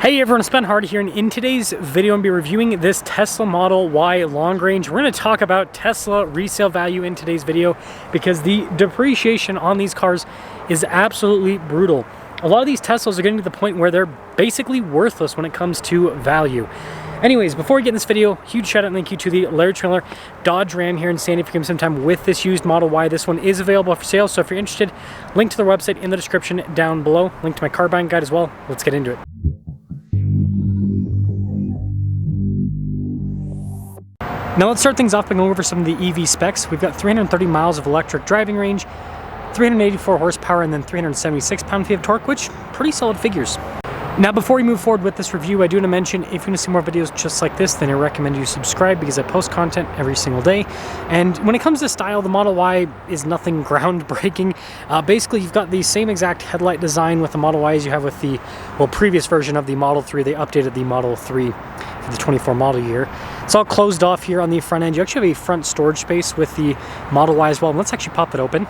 Hey everyone, it's Ben Hardy here, and in today's video I'm going to be reviewing this Tesla Model Y long range. We're going to talk about Tesla resale value in today's video because the depreciation on these cars is absolutely brutal. A lot of these Teslas are getting to the point where they're basically worthless when it comes to value. Anyways, before we get in this video, huge shout out and thank you to the Larry Trailer Dodge Ram here in Sandy for giving some time with this used Model Y. This one is available for sale, so if you're interested, link to their website in the description down below. Link to my car buying guide as well. Let's get into it. Now let's start things off by going over some of the EV specs. We've got 330 miles of electric driving range, 384 horsepower, and then 376 pound-feet of torque, which pretty solid figures. Now before we move forward with this review, I do want to mention if you want to see more videos just like this, then I recommend you subscribe because I post content every single day. And when it comes to style, the Model Y is nothing groundbreaking. Basically, you've got the same exact headlight design with the Model Y as you have with the, previous version of the Model 3. They updated the Model 3 for the 24 model year. It's all closed off here on the front end. You actually have a front storage space with the Model Y as well. And let's actually pop it open.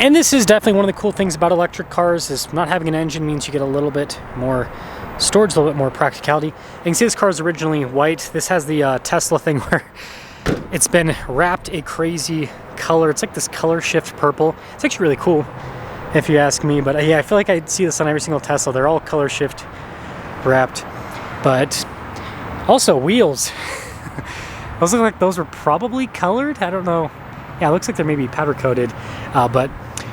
And this is definitely one of the cool things about electric cars is not having an engine means you get a little bit more storage, a little bit more practicality. You can see this car is originally white. This has the Tesla thing where it's been wrapped a crazy color. It's like this color shift purple. It's actually really cool if you ask me. But yeah, I feel like I see this on every single Tesla. They're all color shift wrapped. But also wheels. Those look like those were probably colored. I don't know. Yeah, it looks like they're maybe powder coated. But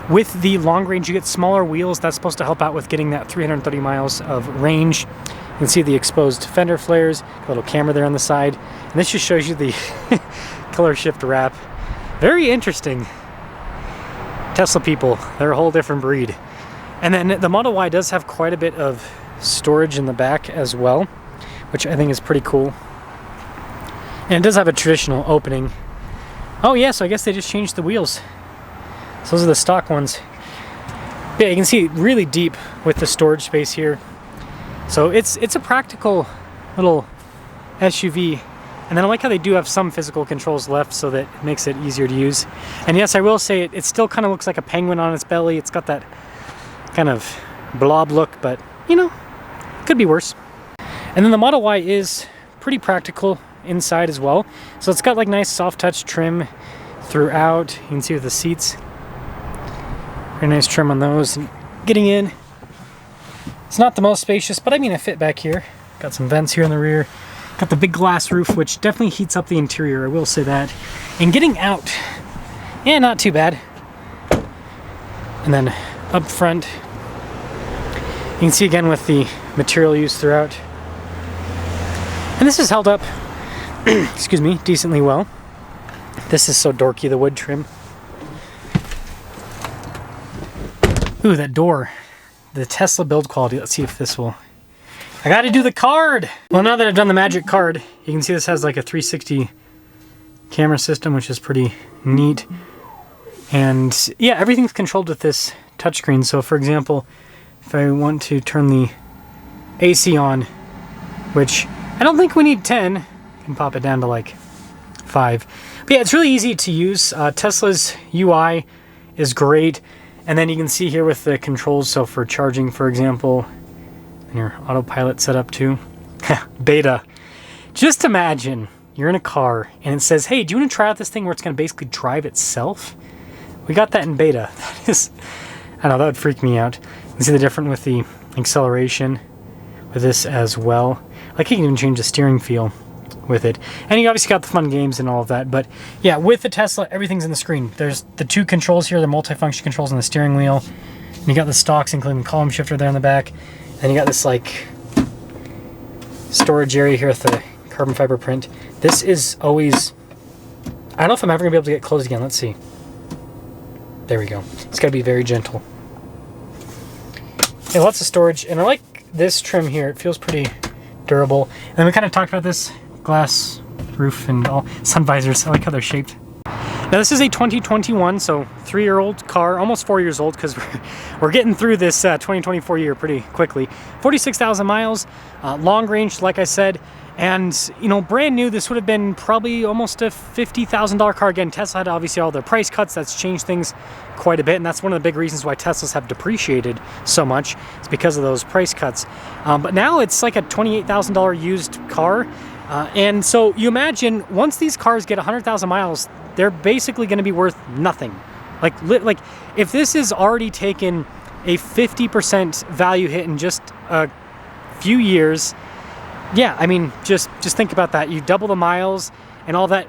with the long range, you get smaller wheels. That's supposed to help out with getting that 330 miles of range. You can see the exposed fender flares, a little camera there on the side. And this just shows you the color shift wrap. Very interesting. Tesla people, they're a whole different breed. And then the Model Y does have quite a bit of storage in the back as well, which I think is pretty cool. And it does have a traditional opening. Oh yeah, so I guess they just changed the wheels. So those are the stock ones. Yeah, you can see really deep with the storage space here. So it's a practical little SUV. And then I like how they do have some physical controls left so that it makes it easier to use. And yes, I will say it still kind of looks like a penguin on its belly. It's got that kind of blob look, but you know, could be worse. And then the Model Y is pretty practical inside as well. So it's got like nice soft touch trim throughout. You can see with the seats. Very nice trim on those. And getting in, it's not the most spacious, but I mean I fit back here. Got some vents here in the rear. Got the big glass roof, which definitely heats up the interior, I will say that. And getting out, yeah, not too bad. And then up front, you can see again with the material used throughout. And this is held up, excuse me, decently well. This is so dorky, the wood trim. Ooh, that door. The Tesla build quality. Let's see if this will... I gotta do the card! Well, now that I've done the magic card, you can see this has like a 360 camera system, which is pretty neat. And yeah, everything's controlled with this touchscreen. So for example, if I want to turn the AC on, which I don't think we need 10, I can pop it down to like 5. But yeah, it's really easy to use. Tesla's UI is great. And then you can see here with the controls, so for charging, for example, and your autopilot set up too. Beta. Just imagine you're in a car and it says, hey, do you want to try out this thing where it's going to basically drive itself? We got that in beta. That is, I don't know, that would freak me out. You can see the difference with the acceleration with this as well. Like you can even change the steering feel with it. And you obviously got the fun games and all of that. But yeah, with the Tesla, everything's in the screen. There's the two controls here, the multifunction controls on the steering wheel. And you got the stocks, including the column shifter there in the back. And you got this like storage area here with the carbon fiber print. This is always, I don't know if I'm ever gonna be able to get closed again. Let's see. There we go. It's gotta be very gentle. Yeah, lots of storage. And I like this trim here. It feels pretty durable. And then we kind of talked about this glass roof and all sun visors. I like how they're shaped. Now this is a 2021, so 3-year-old car, almost 4 years old because we're getting through this 2024 year pretty quickly. 46,000 miles, long range, like I said, And, you know, brand new, this would have been probably almost a $50,000 car. Again, Tesla had obviously all their price cuts. That's changed things quite a bit. And that's one of the big reasons why Teslas have depreciated so much. It's because of those price cuts. But now it's like a $28,000 used car. And so you imagine once these cars get 100,000 miles, they're basically going to be worth nothing. Like if this has already taken a 50% value hit in just a few years, yeah, I mean, just think about that. You double the miles and all that,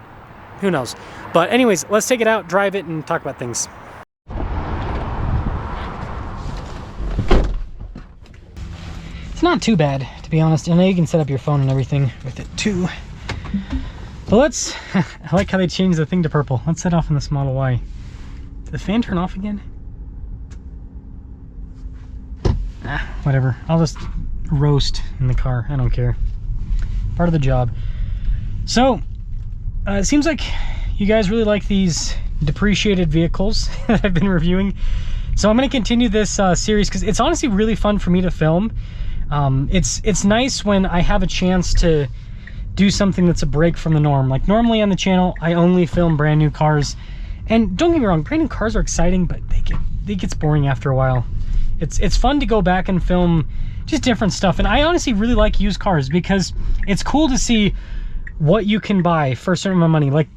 who knows? But anyways, let's take it out, drive it, and talk about things. It's not too bad, to be honest. I know you can set up your phone and everything with it too. But let's, I like how they changed the thing to purple. Let's set off in this Model Y. Did the fan turn off again? Whatever. I'll just roast in the car. I don't care. Part of the job. So, it seems like you guys really like these depreciated vehicles that I've been reviewing. So I'm going to continue this series because it's honestly really fun for me to film. It's nice when I have a chance to do something that's a break from the norm. Like normally on the channel, I only film brand new cars. And don't get me wrong, brand new cars are exciting, but they get boring after a while. It's fun to go back and film just different stuff. And I honestly really like used cars because it's cool to see what you can buy for a certain amount of money. Like,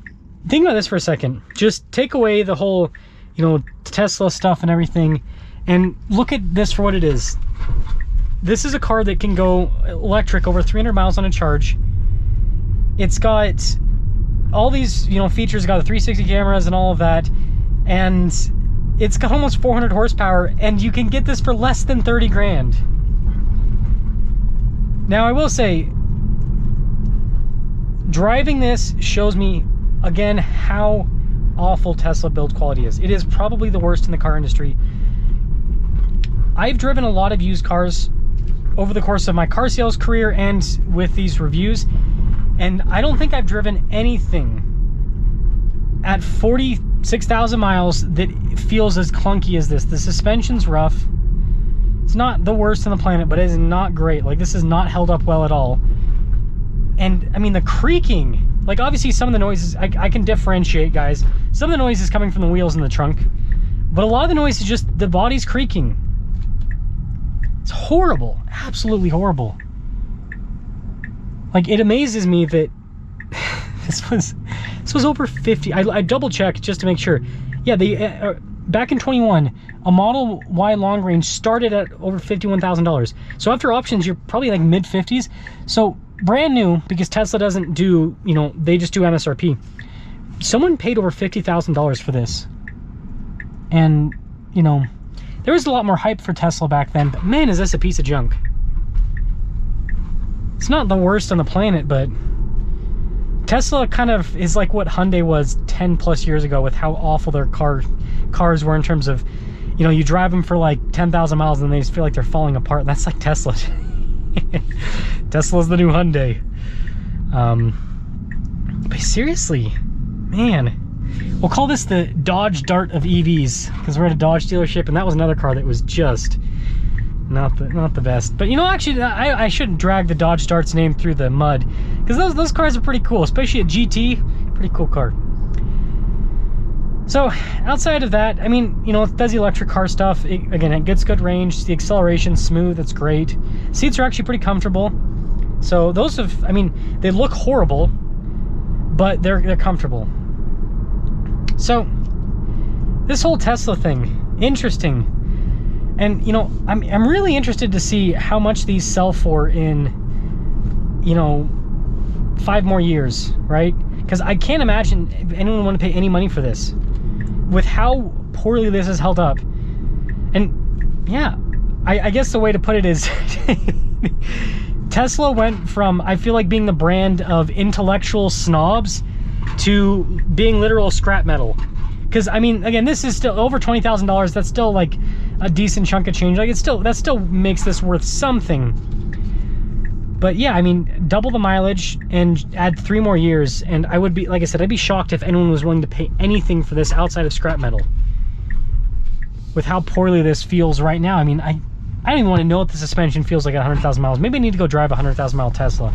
think about this for a second. Just take away the whole, you know, Tesla stuff and everything, and look at this for what it is. This is a car that can go electric over 300 miles on a charge. It's got all these, you know, features. It's got the 360 cameras and all of that, and it's got almost 400 horsepower, and you can get this for less than 30 grand. Now, I will say, driving this shows me, again, how awful Tesla build quality is. It is probably the worst in the car industry. I've driven a lot of used cars over the course of my car sales career and with these reviews, and I don't think I've driven anything at 46,000 miles that feels as clunky as this. The suspension's rough. It's not the worst on the planet, but it is not great. Like, this is not held up well at all. And I mean, the creaking, like obviously some of the noises, I can differentiate, guys. Some of the noise is coming from the wheels in the trunk, but a lot of the noise is just the body's creaking. It's horrible, absolutely horrible. Like, it amazes me that this was over 50. I double checked just to make sure. Yeah, they back in 21, a Model Y long range started at over $51,000. So after options, you're probably like mid 50s. So brand new, because Tesla doesn't do, you know, they just do MSRP. Someone paid over $50,000 for this. And, you know, there was a lot more hype for Tesla back then, but man, is this a piece of junk. It's not the worst on the planet, but Tesla kind of is like what Hyundai was 10 plus years ago with how awful their cars were in terms of, you know, you drive them for like 10,000 miles and they just feel like they're falling apart. That's like Tesla. Tesla's the new Hyundai. But seriously, man, we'll call this the Dodge Dart of EVs because we're at a Dodge dealership, and that was another car that was just not the best. But you know, actually, I shouldn't drag the Dodge Dart's name through the mud because those cars are pretty cool, especially a GT. Pretty cool car. So outside of that, I mean, you know, it does the electric car stuff. Again, it gets good range. The acceleration's smooth. That's great. Seats are actually pretty comfortable. So those have, I mean, they look horrible, but they're comfortable. So this whole Tesla thing, interesting. And, you know, I'm really interested to see how much these sell for in, you know, 5 more years, right? Because I can't imagine anyone want to pay any money for this with how poorly this is held up. And yeah, I guess the way to put it is Tesla went from, I feel like, being the brand of intellectual snobs to being literal scrap metal. Because, I mean, again, this is still over $20,000. That's still like a decent chunk of change. Like, that still makes this worth something. But yeah, I mean, double the mileage and add 3 more years, and I would be, like I said, I'd be shocked if anyone was willing to pay anything for this outside of scrap metal. With how poorly this feels right now. I mean, I don't even want to know what the suspension feels like at 100,000 miles. Maybe I need to go drive a 100,000 mile Tesla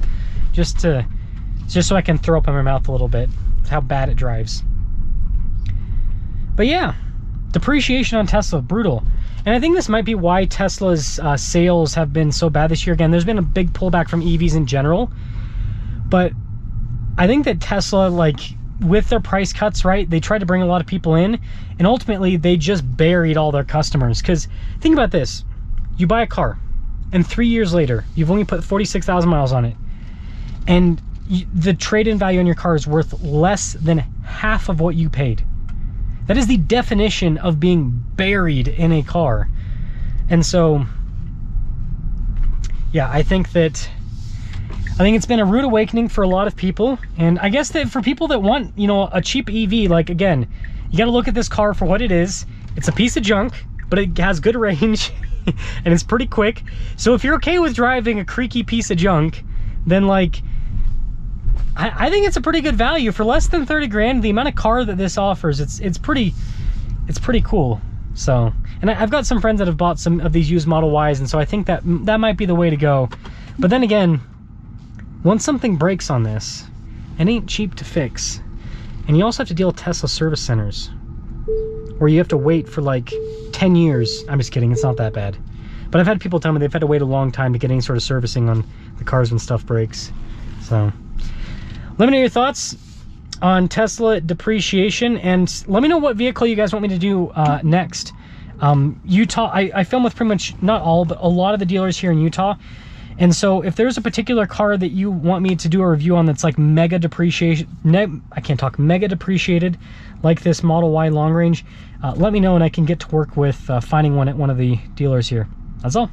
just so I can throw up in my mouth a little bit with how bad it drives. But yeah, depreciation on Tesla, brutal. And I think this might be why Tesla's sales have been so bad this year. Again, there's been a big pullback from EVs in general, but I think that Tesla, like, with their price cuts, right, they tried to bring a lot of people in, and ultimately they just buried all their customers. Because think about this, you buy a car, and 3 years later, you've only put 46,000 miles on it, and the trade-in value on your car is worth less than half of what you paid. That is the definition of being buried in a car. And so, yeah, I think it's been a rude awakening for a lot of people. And I guess that for people that want, you know, a cheap EV, like, again, you got to look at this car for what it is. It's a piece of junk, but it has good range and it's pretty quick. So if you're okay with driving a creaky piece of junk, then, like, I think it's a pretty good value for less than 30 grand. The amount of car that this offers, it's pretty cool. So, and I've got some friends that have bought some of these used Model Ys, and so I think that might be the way to go. But then again, once something breaks on this, it ain't cheap to fix. And you also have to deal with Tesla service centers, where you have to wait for like 10 years. I'm just kidding, it's not that bad. But I've had people tell me they've had to wait a long time to get any sort of servicing on the cars when stuff breaks. So let me know your thoughts on Tesla depreciation, and let me know what vehicle you guys want me to do next. Utah, I film with pretty much, not all, but a lot of the dealers here in Utah. And so if there's a particular car that you want me to do a review on that's like mega depreciation, mega depreciated, like this Model Y long range, let me know and I can get to work with finding one at one of the dealers here. That's all.